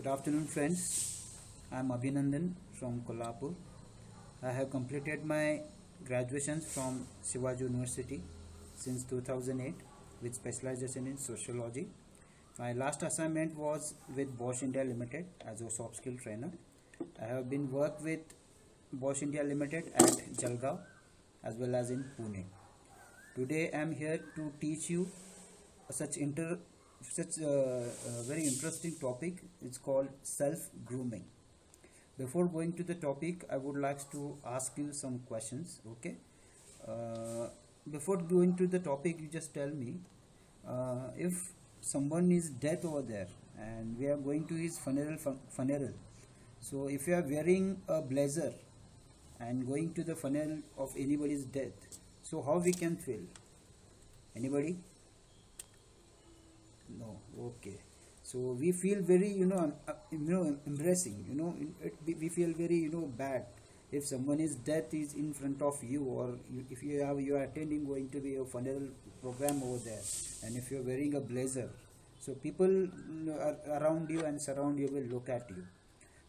Good afternoon, friends. I am Abhinandan from Kolhapur. I have completed my graduation from Shivaji University since 2008 with specialization in sociology. My last assignment was with Bosch India Limited as a soft skill trainer. I have been worked with Bosch India Limited at Jalgaon as well as in Pune. Today I am here to teach you such very interesting topic. It's called self grooming. Before going to the topic, I would like to ask you some questions. Okay. Uh, Before going to the topic, you just tell me if someone is dead over there and we are going to his funeral. So if you are wearing a blazer and going to the funeral of anybody's death, so how we can feel? Anybody? No. Okay. So we feel very, embarrassing. We feel very, bad if someone is death is in front of you, or if you are attending going to be a funeral program over there, and if you are wearing a blazer, so people around you and surround you will look at you.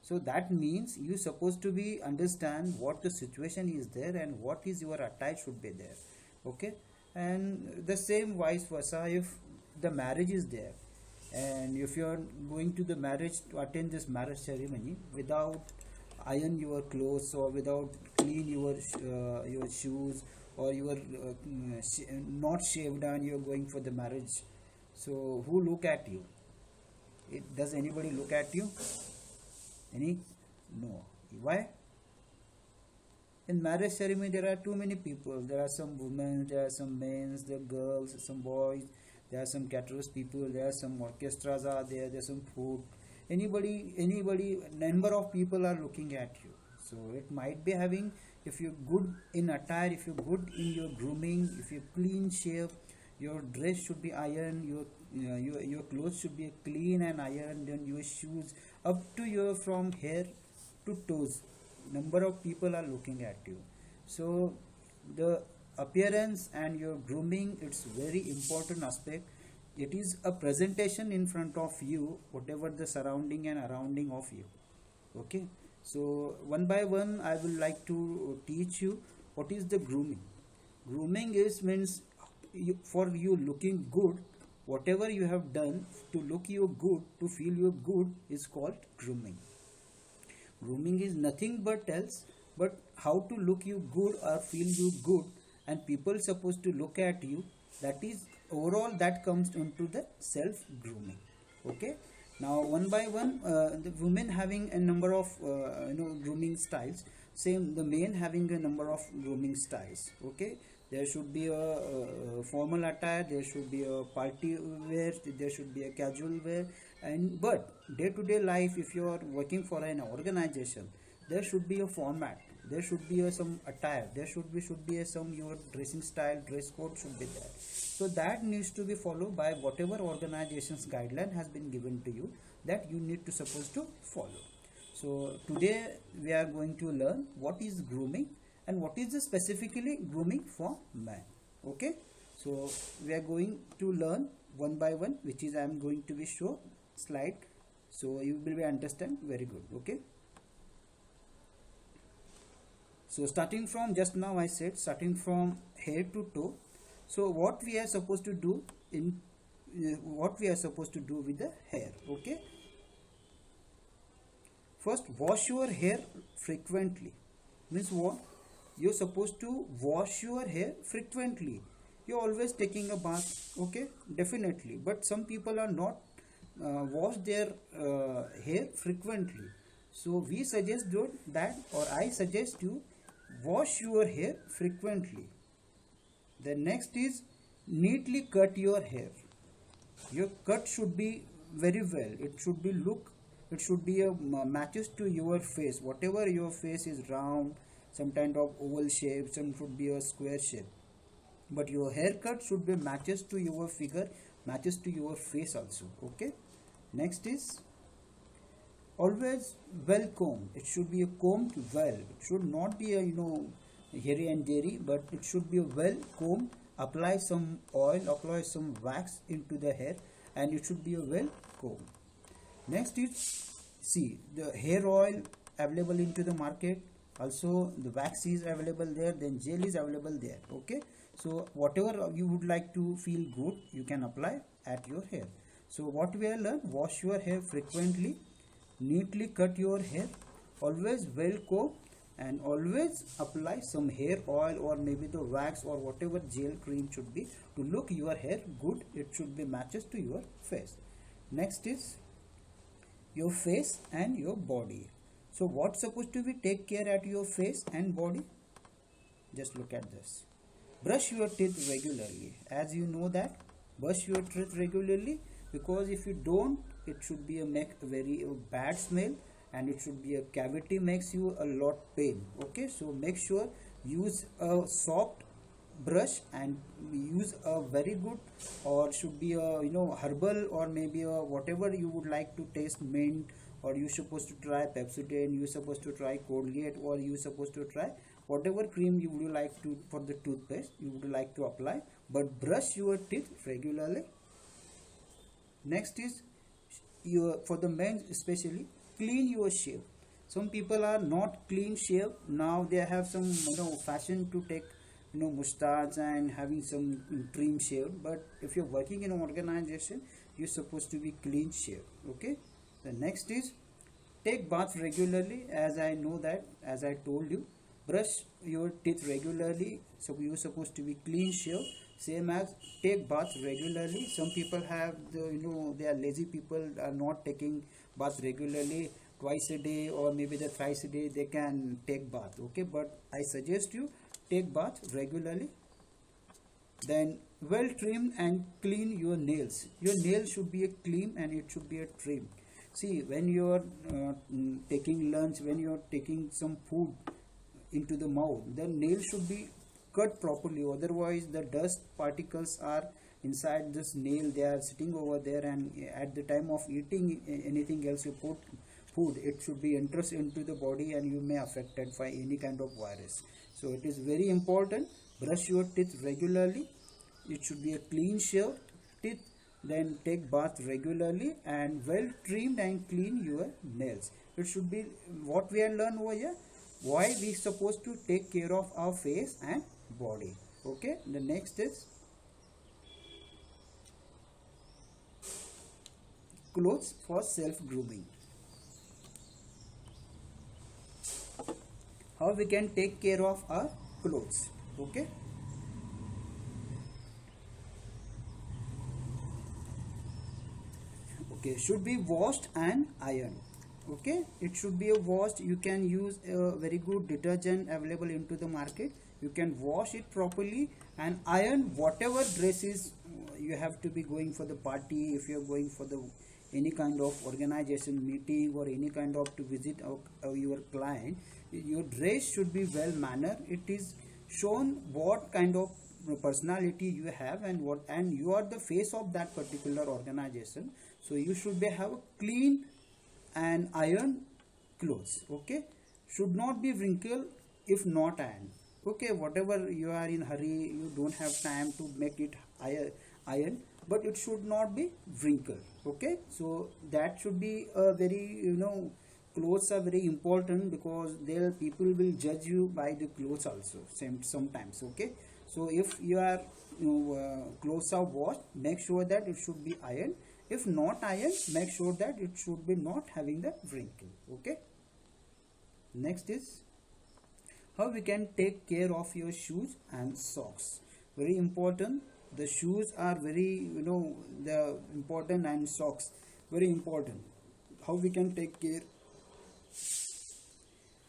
So that means you supposed to be understand what the situation is there and what is your attire should be there. Okay. And the same vice versa if the marriage is there, and if you are going to the marriage to attend this marriage ceremony without iron your clothes or without clean your shoes, or you are not shaved and you are going for the marriage, so who look at you? Does anybody look at you? Any? No. Why? In marriage ceremony there are too many people. There are some women, there are some men, there are girls, some boys, there are some caterers people, there are some orchestras are there, there's some food. Anybody, number of people are looking at you. So it might be having, if you're good in attire, if you're good in your grooming, if you're clean shave, your dress should be ironed, your clothes should be clean and ironed, then your shoes up to your from hair to toes. Number of people are looking at you. So the appearance and your grooming, it's very important aspect. It is a presentation in front of you, whatever the surrounding and surrounding of you. Okay. So one by one I will like to teach you what is the grooming. Grooming is means for you looking good, whatever you have done to look you good, to feel you good is called grooming. Grooming is nothing but else but how to look you good or feel you good, and people supposed to look at you. That is overall that comes into the self grooming. Okay. Now one by one, the women having a number of grooming styles. Same the men having a number of grooming styles. Okay. There should be a formal attire, there should be a party wear, there should be a casual wear, and but day to day life, if you are working for an organization, there should be a format, there should be some attire, there should be some your dressing style, dress code should be there. So that needs to be followed by whatever organization's guideline has been given to you, that you need to supposed to follow. So today we are going to learn what is grooming and what is the specifically grooming for man. Okay. So we are going to learn one by one, which is I am going to be show slide, so you will be understand very good. Okay. So starting from just now I said starting from head to toe. So what we are supposed to do in what we are supposed to do with the hair. Okay. First, wash your hair frequently. Means what? You're supposed to wash your hair frequently. You're always taking a bath. Okay, definitely. But some people are not wash their hair frequently. So we suggest that, or I suggest you wash your hair frequently. The next is neatly cut your hair. Your cut should be very well. It should be look. It should be a matches to your face. Whatever your face is round, some kind of oval shape, some should be a square shape. But your haircut should be matches to your figure, matches to your face also. Okay. Next is always well combed. It should be a combed well. It should not be a hairy and dairy, but it should be a well combed. Apply some oil, apply some wax into the hair, and it should be a well combed. Next is see the hair oil available into the market, also the wax is available there, then gel is available there. Okay, so whatever you would like to feel good, you can apply at your hair. So what we have learned: wash your hair frequently, neatly cut your hair, always well comb, and always apply some hair oil or maybe the wax or whatever gel cream should be to look your hair good. It should be matches to your face. Next is your face and your body. So what's supposed to be take care at your face and body? Just look at this. Brush your teeth regularly. As you know that, brush your teeth regularly, because if you don't, it should be a make a very bad smell, and it should be a cavity makes you a lot pain. Okay, so make sure use a soft brush and use a very good, or should be a herbal, or maybe a whatever you would like to taste, mint, or you supposed to try Pepsodent, you supposed to try Colgate, or you supposed to try whatever cream you would like to for the toothpaste you would like to apply, but brush your teeth regularly. Next is your, for the men especially, clean your shave. Some people are not clean shave. Now they have some fashion to take mustache and having some trim shave, but if you're working in an organization, you're supposed to be clean shave. Okay, the next is take bath regularly. As I know that, as I told you, brush your teeth regularly, so you're supposed to be clean shave. Same as take bath regularly. Some people have they are lazy people, are not taking bath regularly, twice a day or maybe the thrice a day they can take bath. Okay, but I suggest you take bath regularly. Then well trim and clean your nails. Your nails should be a clean and it should be a trim. See, when you are taking lunch, when you are taking some food into the mouth, the nail should be cut properly, otherwise the dust particles are inside this nail, they are sitting over there, and at the time of eating anything else you put food, it should be enters into the body and you may affected by any kind of virus. So it is very important, brush your teeth regularly, it should be a clean shaved teeth, then take bath regularly and well trimmed and clean your nails. It should be what we have learned over here, why we supposed to take care of our face and body. Okay, the next is clothes for self grooming. How we can take care of our clothes. Okay, okay, should be washed and ironed. Okay, it should be a washed. You can use a very good detergent available into the market, you can wash it properly and iron whatever dresses you have to be going for the party, if you are going for the any kind of organization meeting or any kind of to visit your client, your dress should be well mannered. It is shown what kind of personality you have and what, and you are the face of that particular organization, so you should be have a clean and iron clothes. Okay, should not be wrinkled if not iron. Okay, whatever you are in hurry, you don't have time to make it iron, but it should not be wrinkled. Okay, so that should be a very clothes are very important, because there people will judge you by the clothes also sometimes. Okay, so if you are clothes are washed, make sure that it should be iron. If not iron, make sure that it should be not having the wrinkle. Okay, next is how we can take care of your shoes and socks. Very important, the shoes are very the important, and socks very important. How we can take care,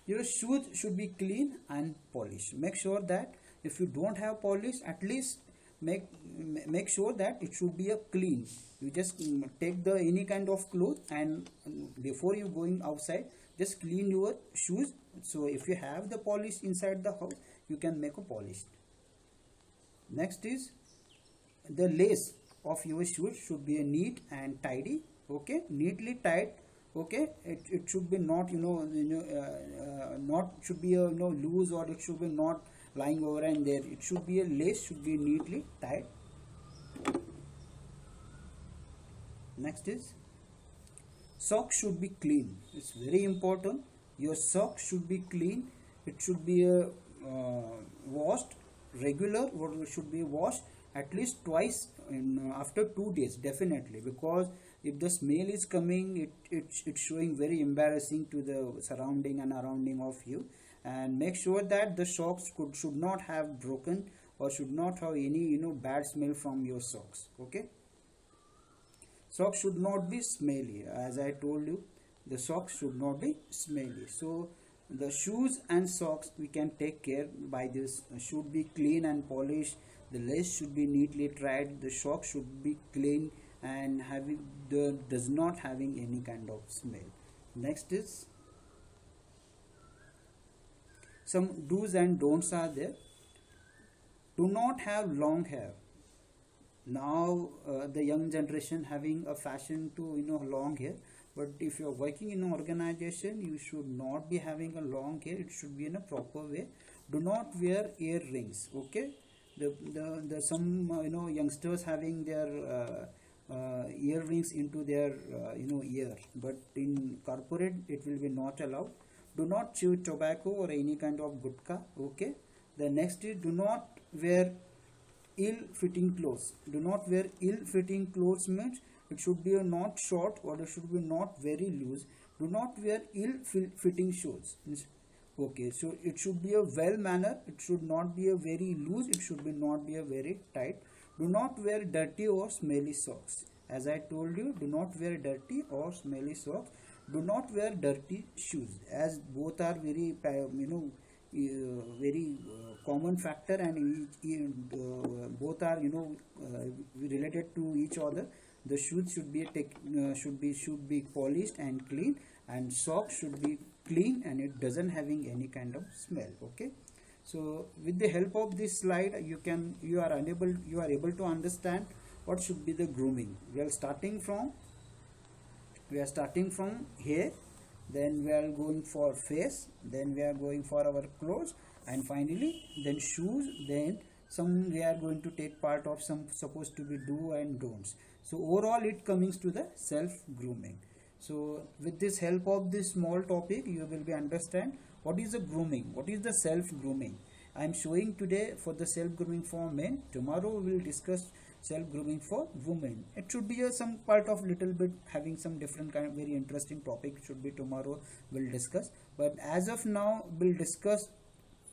your shoes should be clean and polished. Make sure that if you don't have polish, at least make sure that it should be a clean. You just take the any kind of cloth, and before you going outside, just clean your shoes. So if you have the polish inside the house, you can make a polish. Next is the lace of your shoes should be neat and tidy. Okay, neatly tied. Okay, it should be not not should be loose, or it should be not lying over and there. It should be a lace should be neatly tied. Next is Socks should be clean. It's very important. Your socks should be clean. It should be washed regular, or it should be washed at least twice in, after 2 days definitely, because if the smell is coming, it's showing very embarrassing to the surrounding and surrounding of you. And make sure that the socks should not have broken, or should not have any bad smell from your socks. Okay, socks should not be smelly. As I told you, the socks should not be smelly. So the shoes and socks we can take care by this. Should be clean and polished, the lace should be neatly tried, the socks should be clean and having the does not having any kind of smell. Next is some do's and don'ts are there. Do not have long hair. Now the young generation having a fashion to long hair, but if you are working in an organization, you should not be having a long hair. It should be in a proper way. Do not wear earrings. Okay, the some youngsters having their earrings into their ear, but in corporate it will be not allowed. Do not chew tobacco or any kind of gutka. Okay, the next is do not wear ill-fitting clothes. Do not wear ill-fitting clothes means it should be not short, or it should be not very loose. Do not wear ill-fitting shoes. Okay, so it should be a well manner. It should not be a very loose. It should be not be a very tight. Do not wear dirty or smelly socks. As I told you, do not wear dirty or smelly socks. Do not wear dirty shoes, as both are very very common factor, and both are related to each other. The shoes should be should be polished and clean, and socks should be clean and it doesn't having any kind of smell. Okay, so with the help of this slide, you are able to understand what should be the grooming. We are starting from here, then we are going for face, then we are going for our clothes, and finally then shoes, then some we are going to take part of some supposed to be do and don'ts. So overall it comes to the self grooming. So with this help of this small topic, you will be understand what is the grooming, what is the self grooming. I am showing today for the self grooming for men. Tomorrow we will discuss self grooming for women. It should be some part of little bit having some different kind of very interesting topic should be tomorrow we'll discuss. But as of now we'll discuss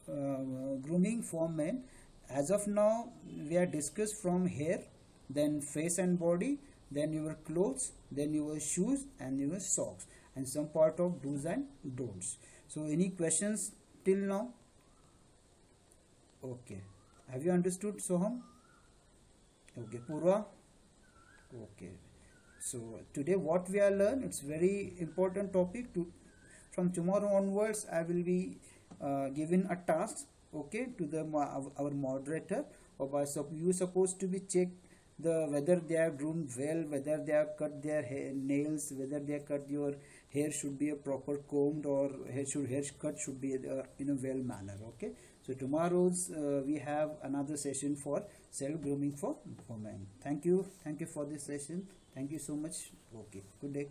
grooming for men. As of now we are discussed from hair, then face and body, then your clothes, then your shoes and your socks, and some part of do's and don'ts. So any questions till now? Okay, have you understood, Soham? Okay, Purva? Okay, so today what we are learn, it's very important topic. From tomorrow onwards I will be given a task, okay, to the our moderator, or you supposed to be check the whether they are groomed well, whether they have cut their nails, whether they have cut your hair should be a proper combed, or hair cut should be in a well manner. Okay, so tomorrow's we have another session for self grooming for women. Thank you for this session. Thank you so much. Okay, good day.